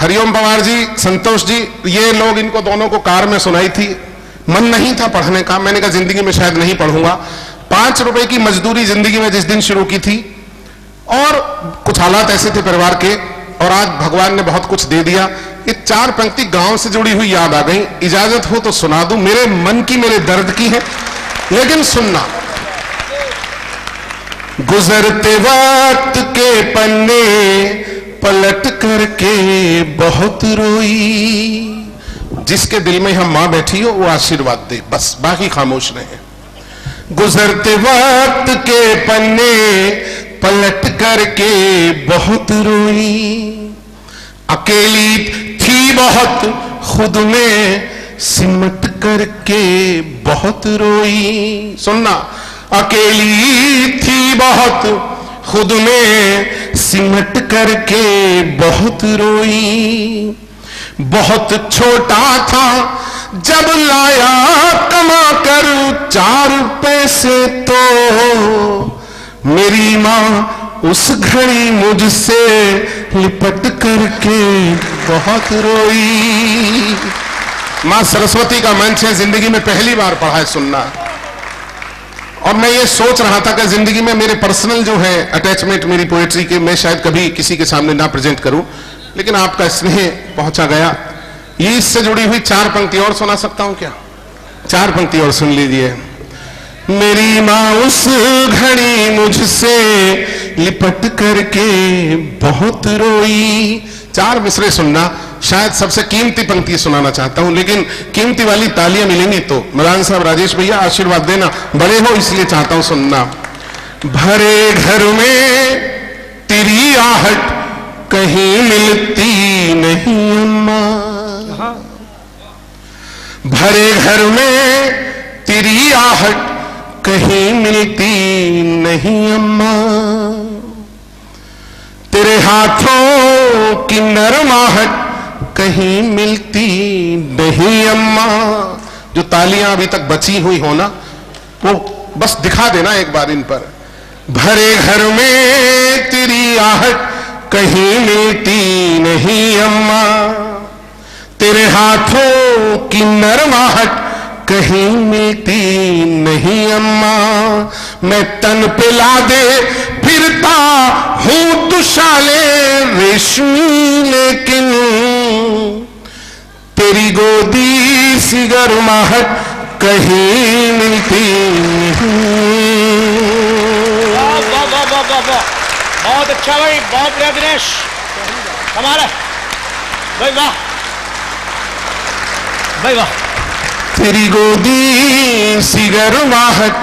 हरिओम पवार जी, संतोष जी, ये लोग, इनको दोनों को कार में सुनाई थी। मन नहीं था पढ़ने का, मैंने कहा जिंदगी में शायद नहीं पढ़ूंगा। 5 रुपए की मजदूरी जिंदगी में जिस दिन शुरू की थी, और कुछ हालात ऐसे थे परिवार के, और आज भगवान ने बहुत कुछ दे दिया। ये 4 पंक्ति गांव से जुड़ी हुई याद आ गई, इजाजत हो तो सुना दूं। मेरे मन की, मेरे दर्द की है, लेकिन सुनना। गुजरते वक्त के पन्ने पलट करके बहुत रोई। जिसके दिल में हम मां बैठी हो वो आशीर्वाद दे, बस बाकी खामोश रहे। गुजरते वक्त के पन्ने पलट करके बहुत रोई, अकेली थी बहुत खुद में सिमट करके बहुत रोई। सुनना, अकेली थी बहुत खुद में सिमट करके बहुत रोई। बहुत छोटा था जब लाया कमा कर 4 पैसे, तो मेरी माँ उस घड़ी मुझसे लिपट करके बहुत रोई। माँ सरस्वती का मंच है, जिंदगी में पहली बार पढ़ा है सुनना। और मैं ये सोच रहा था कि जिंदगी में मेरे पर्सनल जो है अटैचमेंट मेरी पोएट्री के, मैं शायद कभी किसी के सामने ना प्रेजेंट करूं, लेकिन आपका स्नेह पहुंचा गया। ये इससे जुड़ी हुई 4 पंक्ति और सुना सकता हूं क्या? 4 पंक्ति और सुन लीजिए। मेरी माँ उस घड़ी मुझसे लिपट करके बहुत रोई। 4 मिसरे सुनना। शायद सबसे कीमती पंक्ति सुनाना चाहता हूं, लेकिन कीमती वाली तालियां मिलेंगी तो। मदान साहब, राजेश भैया आशीर्वाद देना, बड़े हो इसलिए चाहता हूं सुनना। भरे घर में तेरी आहट कहीं मिलती नहीं अम्मा, भरे घर में तेरी आहट कहीं मिलती नहीं अम्मा, तेरे हाथों की नरम आहट कहीं मिलती नहीं अम्मा। जो तालियां अभी तक बची हुई हो ना, वो बस दिखा देना एक बार इन पर। भरे घर में तेरी आहट कहीं मिलती नहीं अम्मा, तेरे हाथों की नरम आहट कहीं मिलती नहीं अम्मा। मैं तन पे लादे फिरता हूं दुशाले रेशमी, लेकिन तेरी गोदी सी गर्माहट कहीं मिलती नहीं। बहुत अच्छा भाई, बहुत बढ़िया दिनेश, कमाल है भाई, वाह भाई वाह। तेरी गोदी सी गर्माहट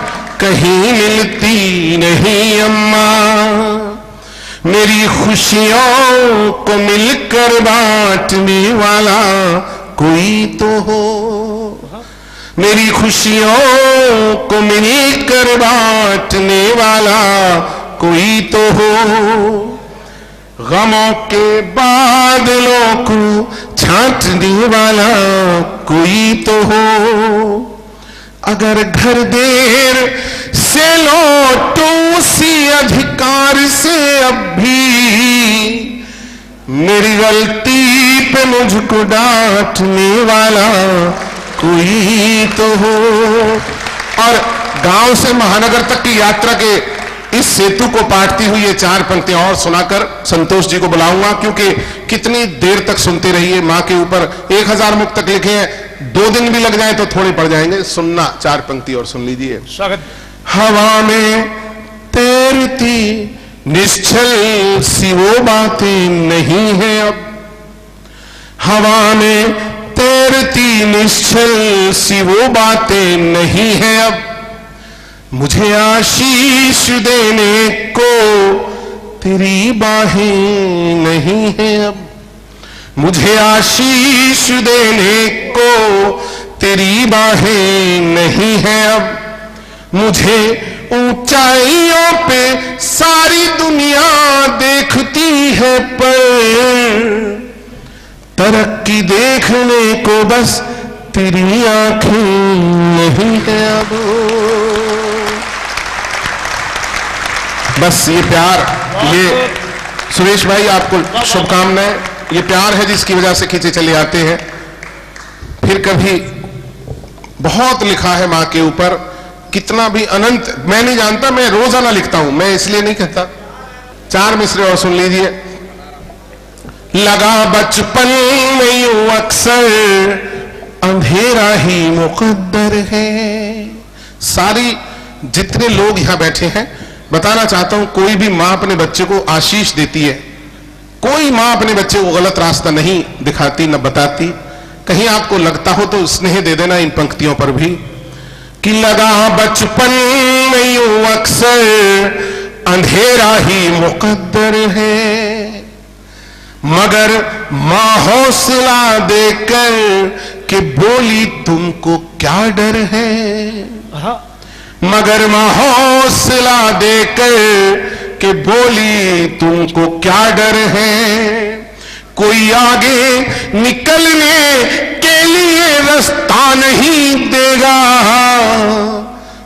कहीं मिलती नहीं अम्मा, मेरी खुशियों को मिलकर बांटने वाला कोई तो हो, मेरी खुशियों को मिलकर बांटने वाला कोई तो हो, गमों के बादलों को छांटने वाला कोई तो हो। अगर घर देर से लौटूं उसी अधिकार से अब भी, मेरी गलती पे मुझको डांटने वाला कोई तो हो। और गांव से महानगर तक की यात्रा के इस सेतु को पाटती हुई ये 4 पंक्तियां और सुनाकर संतोष जी को बुलाऊंगा, क्योंकि कितनी देर तक सुनते रहिए। मां के ऊपर 1000 मुख तक लिखे हैं, 2 दिन भी लग जाए तो थोड़े पड़ जाएंगे। सुनना 4 पंक्ति और सुन लीजिए। स्वागत। हवा में तैरती निश्चल सी वो बातें नहीं है अब, हवा में तैरती निश्चल सी वो बातें नहीं है अब, मुझे आशीष देने को तेरी बाहें नहीं है अब, मुझे आशीष देने को तेरी बाहें नहीं है अब, मुझे ऊंचाइयों पे सारी दुनिया देखती है पर तरक्की देखने को बस तेरी आंखें नहीं है अब। बस ये प्यार, ये सुरेश भाई आपको शुभकामनाएं। ये प्यार है जिसकी वजह से खींचे चले आते हैं। फिर कभी बहुत लिखा है मां के ऊपर, कितना भी अनंत मैं नहीं जानता, मैं रोजाना लिखता हूं, मैं इसलिए नहीं कहता। 4 मिसरे और सुन लीजिए। लगा बचपन में यूं अक्सर अंधेरा ही मुकद्दर है। सारी जितने लोग यहां बैठे हैं, बताना चाहता हूं, कोई भी मां अपने बच्चे को आशीष देती है, कोई मां अपने बच्चे को गलत रास्ता नहीं दिखाती न बताती। कहीं आपको लगता हो तो स्नेह दे देना इन पंक्तियों पर भी कि लगा बचपन में यूं अक्सर अंधेरा ही मुकद्दर है, मगर मां हौसला देकर कि बोली तुमको क्या डर है, मगर मां हौसला देकर कि बोली तुमको क्या डर है। कोई आगे निकलने के लिए रास्ता नहीं देगा,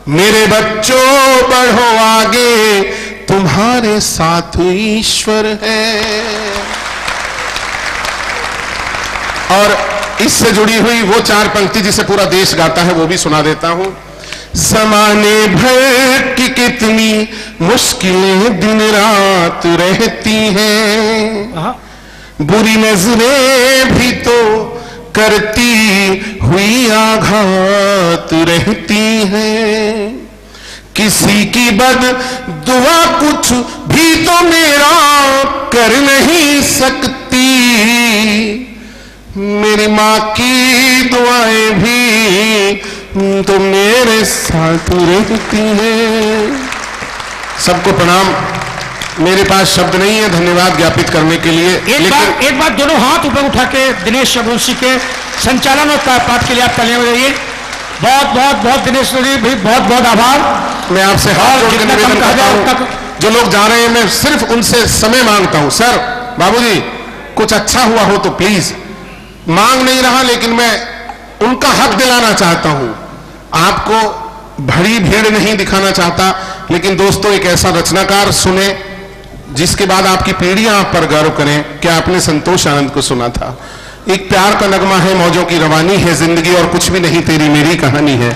मेरे बच्चों बढ़ो आगे, तुम्हारे साथ ईश्वर है। और इससे जुड़ी हुई वो 4 पंक्ति जिसे पूरा देश गाता है वो भी सुना देता हूं। ज़माने भर की कितनी मुश्किलें दिन रात रहती हैं, बुरी नजरें भी तो करती हुई आघात रहती हैं, किसी की बद दुआ कुछ भी तो मेरा कर नहीं सकती, मेरी माँ की दुआएं भी तो मेरे साथ रहती हैं। सबको प्रणाम। मेरे पास शब्द नहीं है धन्यवाद ज्ञापित करने के लिए। एक बार दोनों हाथ ऊपर उठा के दिनेश रघुवंशी के संचालन और पाठ के लिए आप तालियां बजाइए। बहुत बहुत बहुत दिनेश जी भाई, बहुत बहुत आभार। मैं आपसे हाथ जोड़ के निवेदन करता हूं, जो लोग जा रहे हैं मैं सिर्फ उनसे समय मांगता हूं। सर, बाबूजी, कुछ अच्छा हुआ हो तो प्लीज, मांग नहीं रहा लेकिन मैं उनका हक दिलाना चाहता हूं। आपको भरी भीड़ नहीं दिखाना चाहता, लेकिन दोस्तों एक ऐसा रचनाकार सुने जिसके बाद आपकी पीढ़ियां आप पर गर्व करें। क्या आपने संतोष आनंद को सुना था? एक प्यार का नगमा है, मौजों की रवानी है जिंदगी और कुछ भी नहीं तेरी मेरी कहानी है।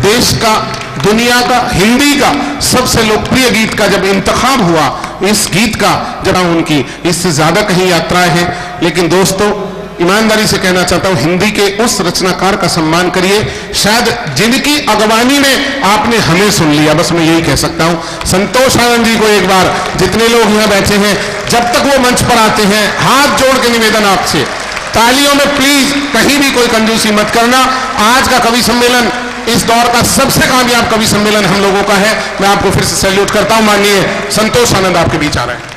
देश का, दुनिया का, हिंदी का सबसे लोकप्रिय गीत का जब इंतखाब हुआ, इस गीत का जब उनकी इससे ज्यादा कहीं यात्राएं हैं। लेकिन दोस्तों ईमानदारी से कहना चाहता हूं, हिंदी के उस रचनाकार का सम्मान करिए शायद जिनकी अगवानी में आपने हमें सुन लिया। बस मैं यही कह सकता हूं। संतोष आनंद जी को एक बार, जितने लोग यहां बैठे हैं, जब तक वो मंच पर आते हैं, हाथ जोड़ के निवेदन आपसे, तालियों में प्लीज कहीं भी कोई कंजूसी मत करना। आज का कवि सम्मेलन इस दौर का सबसे कामयाब कवि सम्मेलन हम लोगों का है। मैं आपको फिर से सैल्यूट करता हूं। माननीय संतोष आनंद आपके बीच आ रहे हैं।